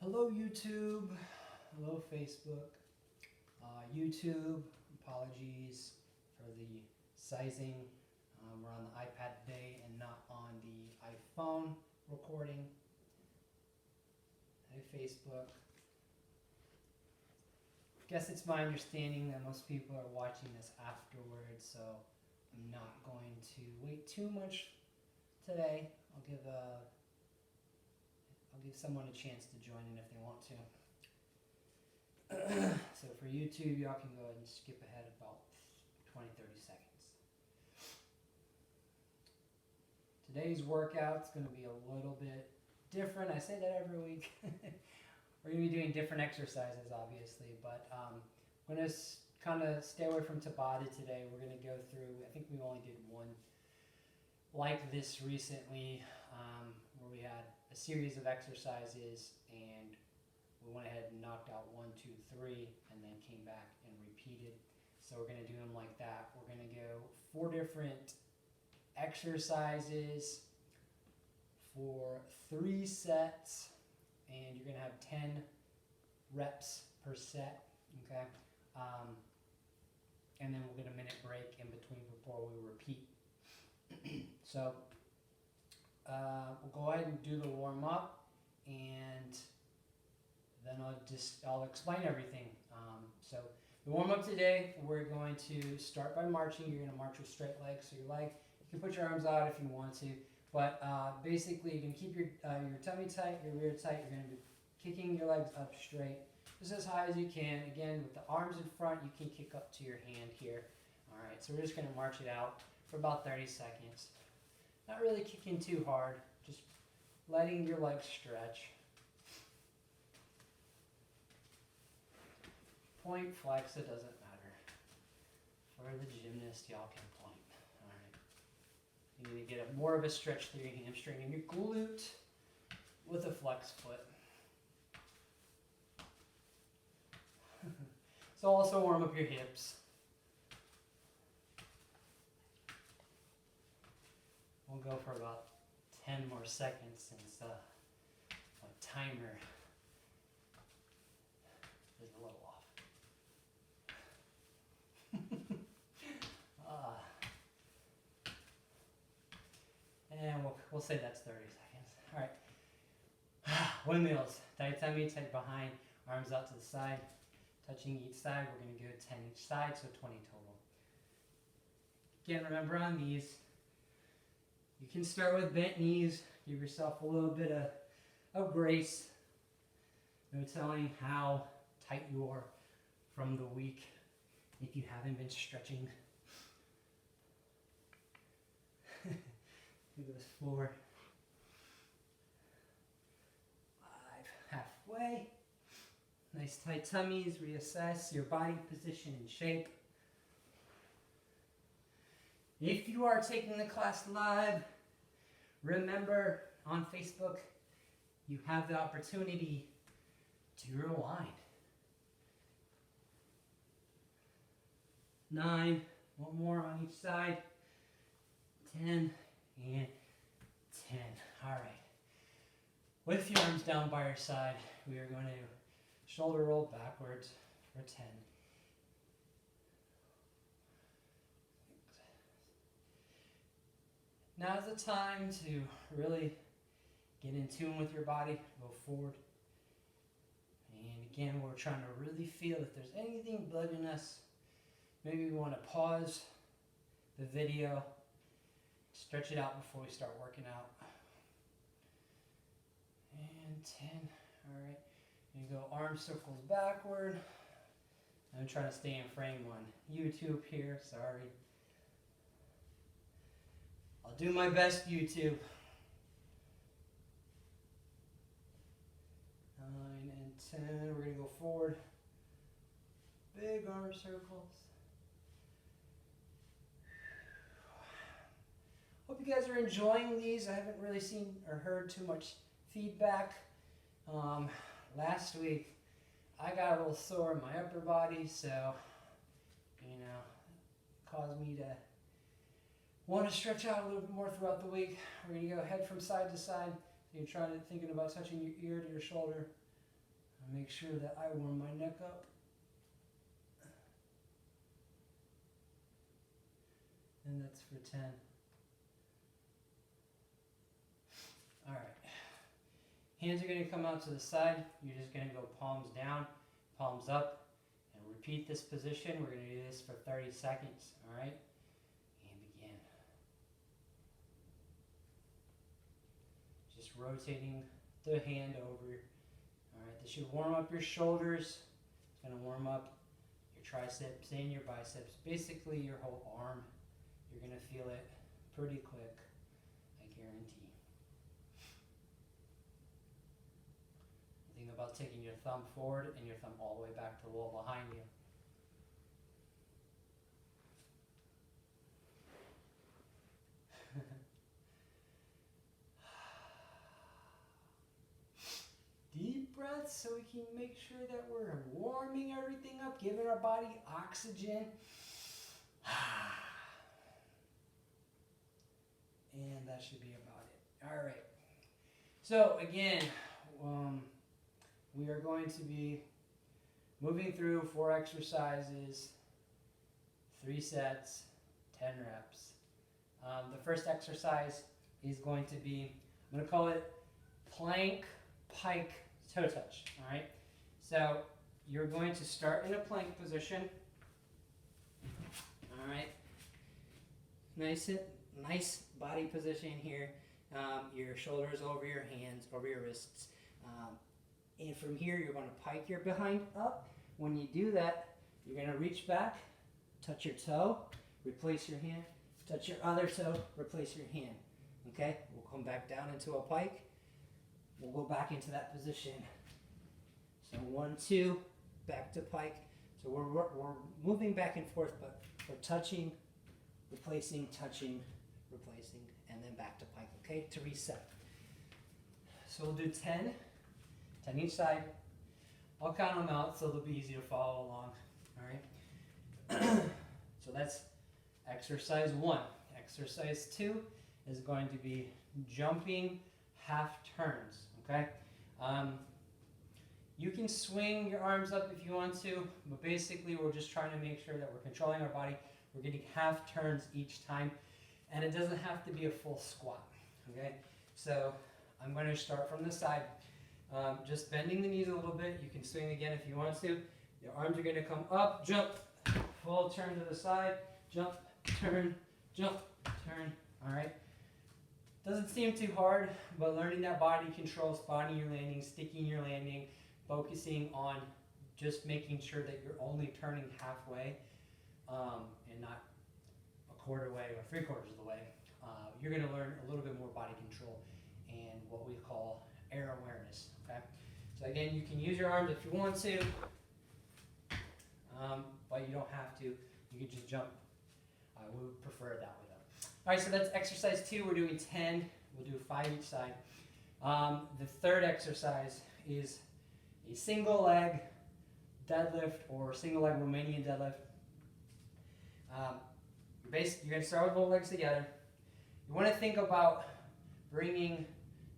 Hello YouTube, hello Facebook. YouTube, apologies for the sizing. We're on the iPad today and not on the iPhone recording. Hey Facebook. Guess it's my understanding that most people are watching this afterwards, so I'm not going to wait too much today. I'll give someone a chance to join in if they want to. So for YouTube, y'all can go ahead and skip ahead about 20-30 seconds. Today's workout's going to be a little bit different. I say that every week. We're going to be doing different exercises, obviously, but I'm going to kind of stay away from Tabata today. We're going to go through, I think we only did one like this recently, where we had a series of exercises and we went ahead and knocked out 1, 2, 3, and then came back and repeated. So we're going to do them like that. We're going to go 4 different exercises for 3 sets, and you're going to have 10 reps per set, okay? And then we'll get a minute break in between before we repeat. So we'll go ahead and do the warm up, and then I'll explain everything. So the warm up today, we're going to start by marching. You're going to march with straight legs. So your leg, you can put your arms out if you want to, but basically you can keep your tummy tight, your rear tight. You're going to be kicking your legs up straight, just as high as you can. Again, with the arms in front, you can kick up to your hand here. All right, so we're just going to march it out for about 30 seconds. Not really kicking too hard, just letting your legs stretch. Point, flex, it doesn't matter. For the gymnast, y'all can point. All right. You need to get more of a stretch through your hamstring and your glute with a flex foot. So also warm up your hips. We'll go for about 10 more seconds since my timer is a little off. And we'll say that's 30 seconds. All right. Windmills. Tight tummy, tight behind, arms out to the side, touching each side. We're going to go 10 each side, so 20 total. Again, remember on these, you can start with bent knees. Give yourself a little bit of grace. No telling how tight you are from the week if you haven't been stretching. Do this 4, 5, halfway. Nice tight tummies. Reassess your body position and shape. If you are taking the class live, remember on Facebook, you have the opportunity to rewind. 9, one more on each side. 10 and 10. All right. With your arms down by your side, we are going to shoulder roll backwards for 10. Now's the time to really get in tune with your body, go forward. And again, we're trying to really feel if there's anything bugging us. Maybe we want to pause the video, stretch it out before we start working out. And 10, all right. You go arm circles backward. I'm trying to stay in frame on YouTube here, sorry. I'll do my best, YouTube. 9 and 10, we're gonna go forward. Big arm circles. Hope you guys are enjoying these. I haven't really seen or heard too much feedback. Last week, I got a little sore in my upper body, so, caused me to want to stretch out a little bit more throughout the week. We're going to go head from side to side. So you're thinking about touching your ear to your shoulder. Make sure that I warm my neck up. And that's for 10. All right. Hands are going to come out to the side. You're just going to go palms down, palms up, and repeat this position. We're going to do this for 30 seconds. All right. And begin. Just rotating the hand over. All right. This should warm up your shoulders. It's going to warm up your triceps and your biceps. Basically, your whole arm. You're going to feel it pretty quick, I guarantee. Think about taking your thumb forward and your thumb all the way back to the wall behind you. Deep breaths so we can make sure that we're warming everything up, giving our body oxygen. And that should be about it. All right. So again, we are going to be moving through 4 exercises, 3 sets, 10 reps. The first exercise is going to be, I'm going to call it plank, pike, toe touch. All right. So you're going to start in a plank position. All right. Nice body position here. Your shoulders over your hands, over your wrists. And from here, you're going to pike your behind up. When you do that, you're going to reach back, touch your toe, replace your hand, touch your other toe, replace your hand. Okay? We'll come back down into a pike. We'll go back into that position. So 1, 2, back to pike. So we're moving back and forth, but we're touching, replacing, touching, replacing, and then back to pike, okay, to reset. So we'll do 10 each side. I'll count them out so they'll be easy to follow along, all right? So that's exercise 1. Exercise 2 is going to be jumping half turns, okay? You can swing your arms up if you want to, but basically we're just trying to make sure that we're controlling our body. We're getting half turns each time. And it doesn't have to be a full squat, okay? So I'm going to start from the side, just bending the knees a little bit. You can swing again if you want to. Your arms are going to come up, jump, full turn to the side, jump, turn, all right? Doesn't seem too hard, but learning that body control, spotting your landing, sticking your landing, focusing on just making sure that you're only turning halfway and not a quarter way or 3/4 of the way, you're going to learn a little bit more body control and what we call air awareness, okay? So again, you can use your arms if you want to, but you don't have to. You can just jump. We would prefer it that way though. All right, so that's exercise 2. We're doing 10. We'll do 5 each side. The third exercise is a single leg deadlift or single leg Romanian deadlift. You're going to start with both legs together. You want to think about bringing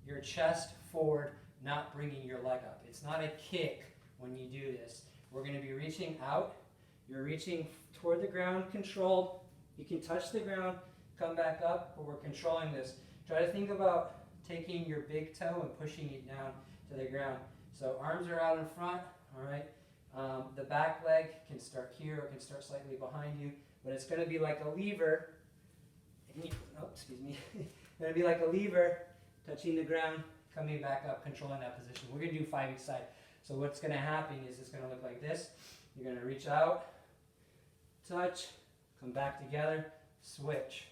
your chest forward, not bringing your leg up. It's not a kick when you do this. We're going to be reaching out. You're reaching toward the ground, controlled. You can touch the ground, come back up, but we're controlling this. Try to think about taking your big toe and pushing it down to the ground. So arms are out in front, all right? The back leg can start here or can start slightly behind you, but it's going to be like a lever. Excuse me. It's going to be like a lever, touching the ground, coming back up, controlling that position. We're going to do 5 each side. So what's going to happen is it's going to look like this. You're going to reach out, touch, come back together, switch,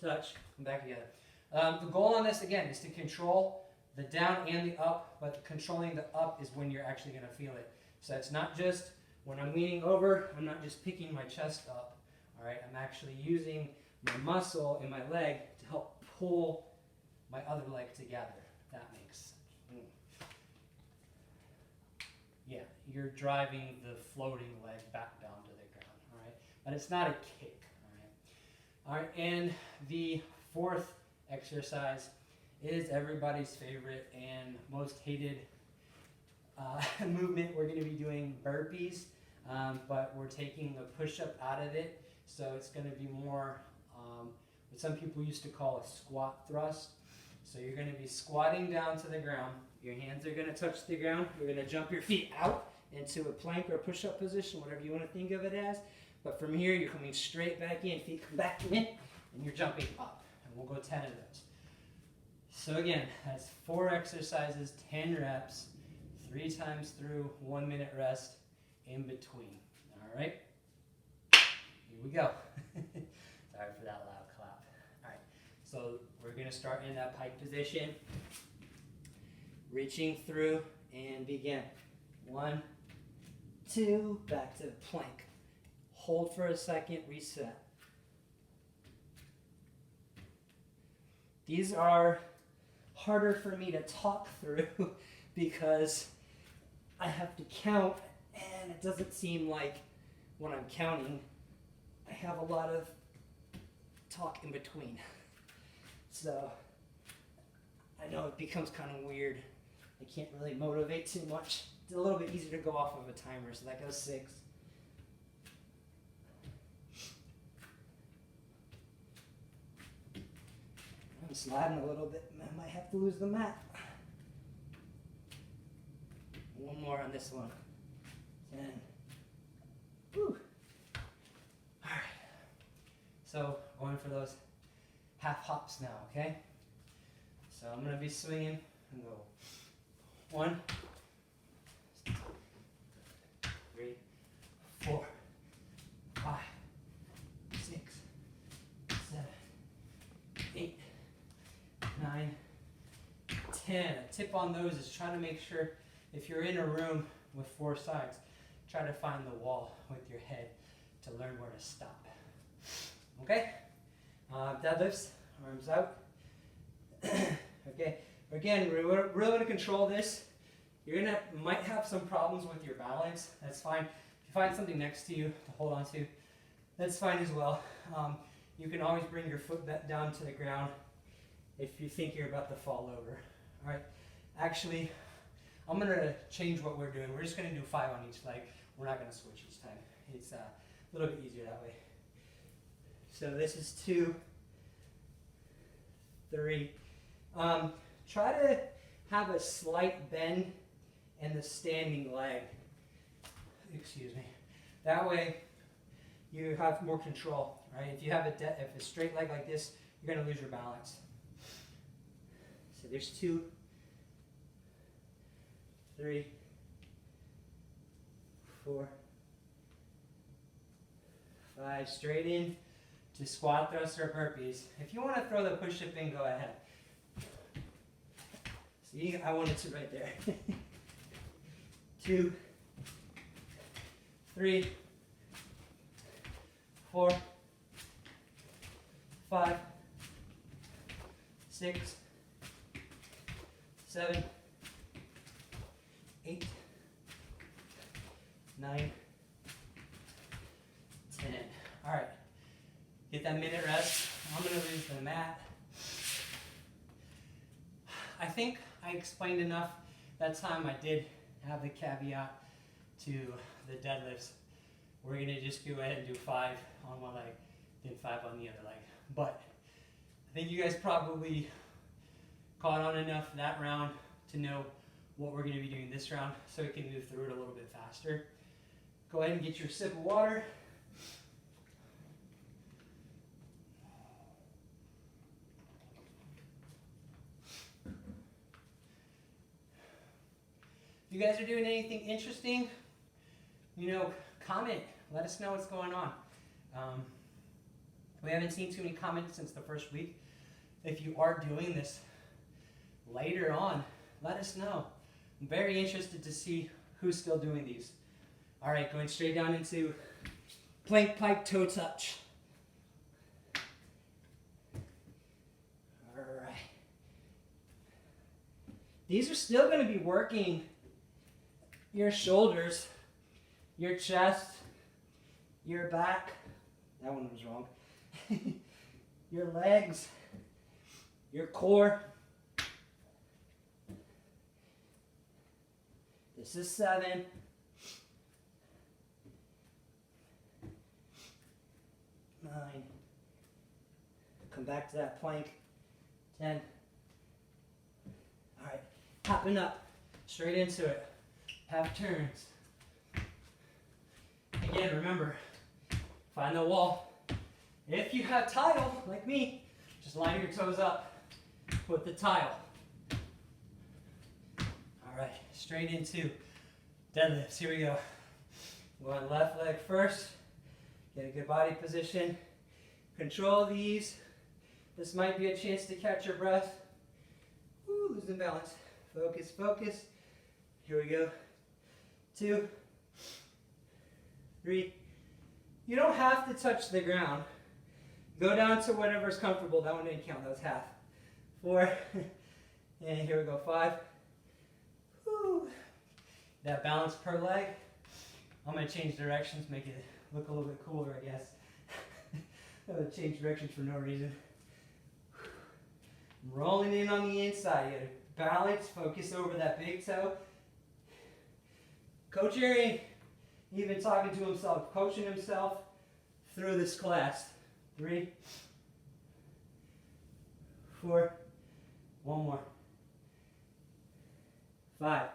touch, come back together. The goal on this, again, is to control the down and the up, but controlling the up is when you're actually going to feel it. So it's not just when I'm leaning over, I'm not just picking my chest up. All right, I'm actually using my muscle in my leg to help pull my other leg together. If that makes sense. Yeah, you're driving the floating leg back down to the ground. All right, but it's not a kick. All right, and the fourth exercise is everybody's favorite and most hated movement, we're going to be doing burpees, but we're taking the push-up out of it, so it's going to be more what some people used to call a squat thrust. So you're going to be squatting down to the ground. Your hands are going to touch the ground. You're going to jump your feet out into a plank or push-up position, whatever you want to think of it as. But from here, you're coming straight back in. Feet come back in, and you're jumping up. And we'll go 10 of those. So again, that's 4 exercises, 10 reps, 3 times through, 1 minute rest in between. All right? Here we go. Sorry for that loud clap. All right, so we're going to start in that pike position. Reaching through and begin. 1, 2, back to the plank. Hold for a second, reset. These are harder for me to talk through because I have to count, and it doesn't seem like when I'm counting, I have a lot of talk in between. So I know it becomes kind of weird. I can't really motivate too much. It's a little bit easier to go off of a timer, so that goes 6. I'm sliding a little bit. I might have to lose the mat. One more on this one. 10. Whew. All right. So going for those half hops now, okay? So I'm going to be swinging and go 1, 3, 4, 5, 6, 7, 8, 9, 10. A tip on those is trying to make sure if you're in a room with 4 sides, try to find the wall with your head to learn where to stop. Okay? Deadlifts, arms out. Okay, again, we're really going to control this. You're going to might have some problems with your balance. That's fine. If you find something next to you to hold on to, that's fine as well. You can always bring your foot down to the ground if you think you're about to fall over. All right, actually, I'm going to change what we're doing. We're just going to do 5 on each leg. We're not going to switch each time. It's a little bit easier that way. So this is 2, 3. Try to have a slight bend in the standing leg. Excuse me. That way you have more control, right? If you have if a straight leg like this, you're going to lose your balance. So there's 2, 3, 4, 5. Straight in to squat thrust or burpees. If you want to throw the push-up in, go ahead. See, I wanted to right there. 2, 3, 4, 5, 6, 7, 8, 9, 10. All right. Get that minute rest. I'm going to lose the mat. I think I explained enough. That time I did have the caveat to the deadlifts. We're going to just go ahead and do 5 on one leg, then 5 on the other leg. But I think you guys probably caught on enough that round to know what we're going to be doing this round so we can move through it a little bit faster. Go ahead and get your sip of water. If you guys are doing anything interesting, comment. Let us know what's going on. We haven't seen too many comments since the first week. If you are doing this later on, let us know. I'm very interested to see who's still doing these. All right, going straight down into plank pike toe touch. All right. These are still going to be working your shoulders, your chest, your back. That one was wrong. Your legs, your core. This is 7. 9. Come back to that plank. 10. All right, hopping up, straight into it. Half turns. Again, remember, find the wall. If you have tile, like me, just line your toes up with the tile. All right, straight into deadlifts. Here we go. Going left leg first. Get a good body position. Control these. This might be a chance to catch your breath. Woo, losing balance. Focus, focus. Here we go. 2, 3. You don't have to touch the ground. Go down to whatever's comfortable. That one didn't count. That was half. 4. And here we go. 5. Woo. That balance per leg. I'm going to change directions, make it look a little bit cooler, I guess. I'm going to change directions for no reason. I'm rolling in on the inside. You got to balance, focus over that big toe. Coach Arian, even talking to himself, coaching himself through this class. 3, 4, one more. 5.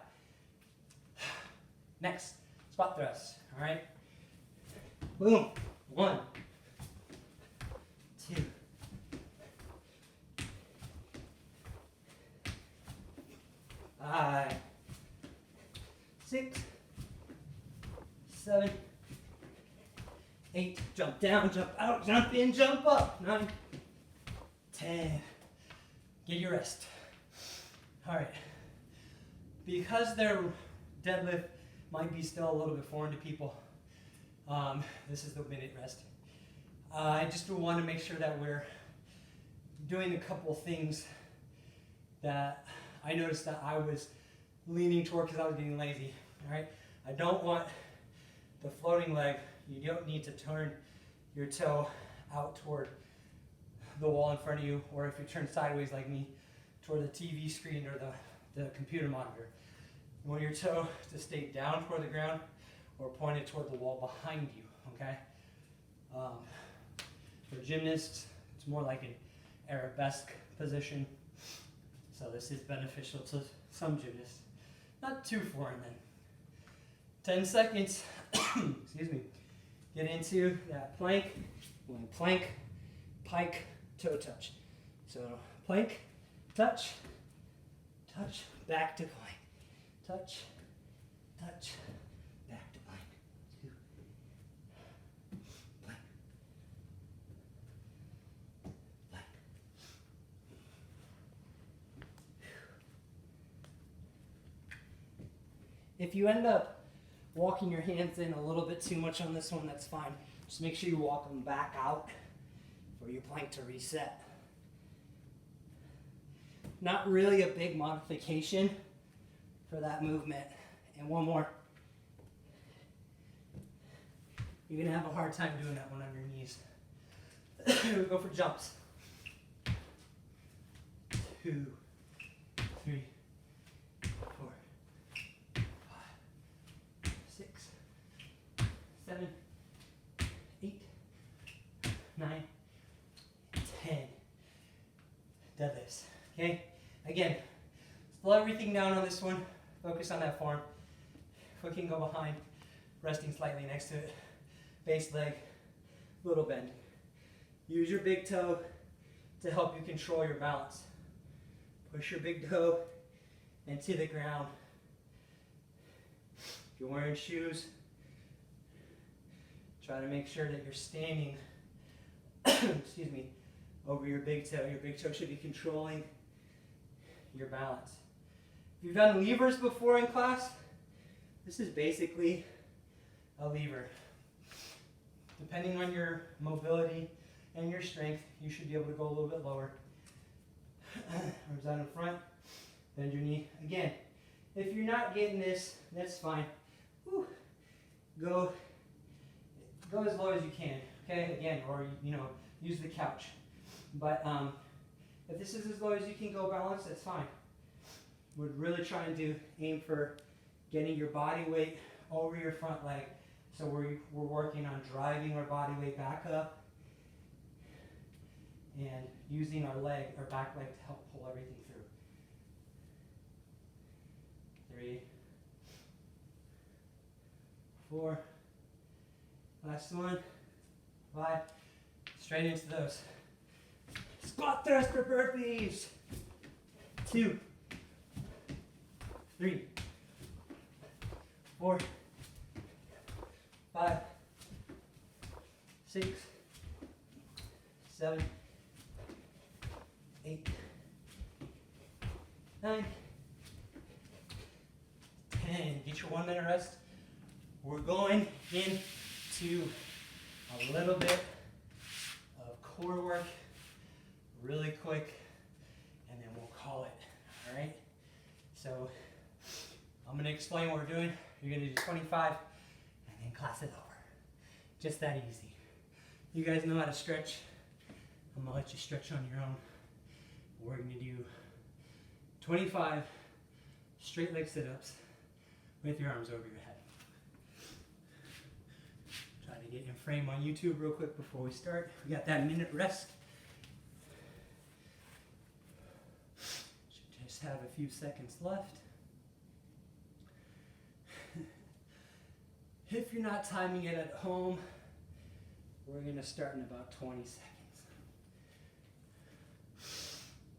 Next, spot thrust, all right? Boom. 1, 2, 5, 6, 7, 8, jump down, jump out, jump in, jump up. 9, 10. Get your rest. All right. Because their deadlift might be still a little bit foreign to people, this is the minute rest. I just want to make sure that we're doing a couple things that I noticed that I was leaning toward because I was getting lazy. All right. I don't want the floating leg. You don't need to turn your toe out toward the wall in front of you, or if you turn sideways like me, toward the TV screen or the computer monitor. You want your toe to stay down toward the ground or pointed toward the wall behind you, okay? For gymnasts, it's more like an arabesque position. So this is beneficial to some gymnasts. Not too foreign then. 10 seconds, excuse me. Get into that plank. When plank, pike, toe touch. So plank, touch, touch, back to plank. Touch, touch, back to plank. 2, plank, plank. If you end up walking your hands in a little bit too much on this one, that's fine. Just make sure you walk them back out for your plank to reset. Not really a big modification for that movement. And one more. You're going to have a hard time doing that one on your knees. We go for jumps. 2, 3, 4, 5, 6, 7, 8, 9, 10. Deadlifts. Okay? Again, slow everything down on this one. Focus on that form. Foot can go behind, resting slightly next to it. Base leg, little bend. Use your big toe to help you control your balance. Push your big toe into the ground. If you're wearing shoes, try to make sure that you're standing excuse me, over your big toe. Your big toe should be controlling your balance. If you've done levers before in class, this is basically a lever. Depending on your mobility and your strength, you should be able to go a little bit lower. Arms out in front, bend your knee. Again, if you're not getting this, that's fine. Whew. Go as low as you can, okay? Again, or use the couch. But if this is as low as you can go balance, that's fine. We're really trying to aim for getting your body weight over your front leg. So we're working on driving our body weight back up and using our back leg to help pull everything through. 3, 4, last one, 5, straight into those. Squat thrust for burpees. 2, 3, 4, 5, 6, 7, 8, 9, 10. Get your 1 minute rest. We're going into a little bit of core work really quick, and then we'll call it. All right? So I'm going to explain what we're doing. You're going to do 25 and then class is over. Just that easy. You guys know how to stretch. I'm going to let you stretch on your own. We're going to do 25 straight leg sit-ups with your arms over your head. Try to get in frame on YouTube real quick before we start. We got that minute rest. Should just have a few seconds left. If you're not timing it at home, we're going to start in about 20 seconds.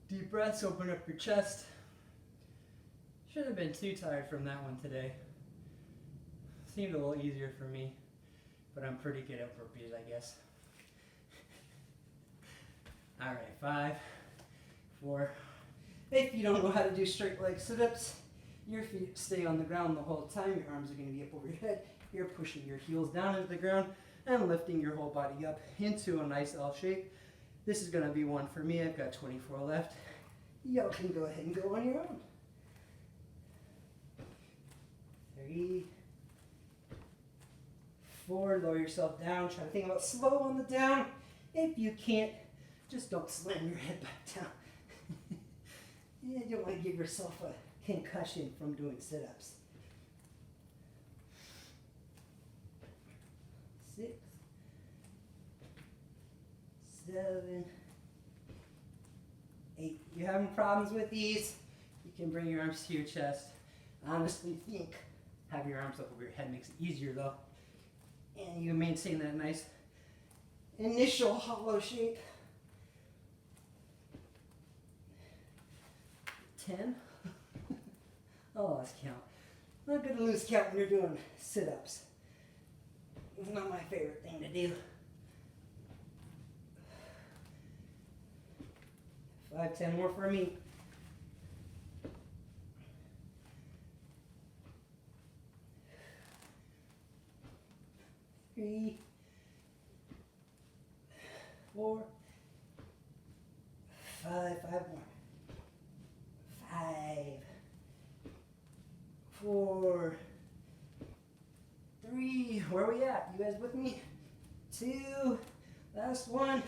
Deep breaths, open up your chest. Shouldn't have been too tired from that one today. Seemed a little easier for me, but I'm pretty good at burpees, I guess. All right, 5, 4. If you don't know how to do straight leg sit-ups, your feet stay on the ground the whole time. Your arms are going to be up over your head. You're pushing your heels down into the ground and lifting your whole body up into a nice L shape. This is going to be one for me. I've got 24 left. Y'all can go ahead and go on your own. 3, 4, lower yourself down. Try to think about slow on the down. If you can't, just don't slam your head back down. You don't want to give yourself a concussion from doing sit-ups. 6, 7, 8. You're having problems with these? You can bring your arms to your chest. Honestly think have your arms up over your head makes it easier though. And you maintain that nice initial hollow shape. 10. I lost count. Not going to lose count when you're doing sit-ups. It's not my favorite thing to do. 5, 10 more for me. 3, 4, 5, 5 more. 5, 4, 3, where are we at? You guys with me? 2, last one.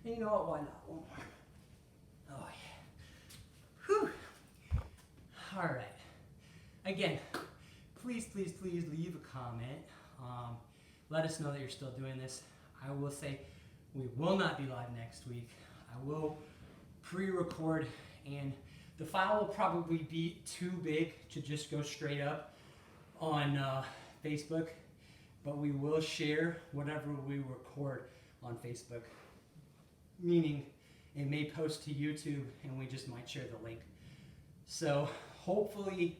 And you know what, why not? One more. Oh yeah. Whew. All right. Again, please leave a comment. Let us know that you're still doing this. I will say we will not be live next week. I will pre-record, and the file will probably be too big to just go straight up on Facebook, but we will share whatever we record on Facebook, meaning it may post to YouTube and we just might share the link. So hopefully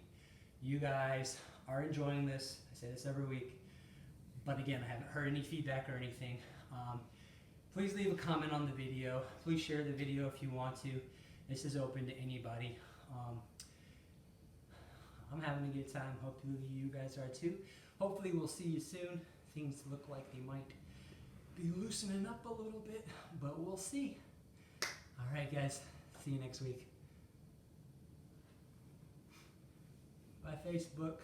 you guys are enjoying this. I say this every week, but again, I haven't heard any feedback or anything. Please leave a comment on the video. Please share the video if you want to. This is open to anybody. I'm having a good time. Hopefully you guys are too. Hopefully we'll see you soon. Things look like they might be loosening up a little bit, but we'll see. All right, guys. See you next week. Bye, Facebook.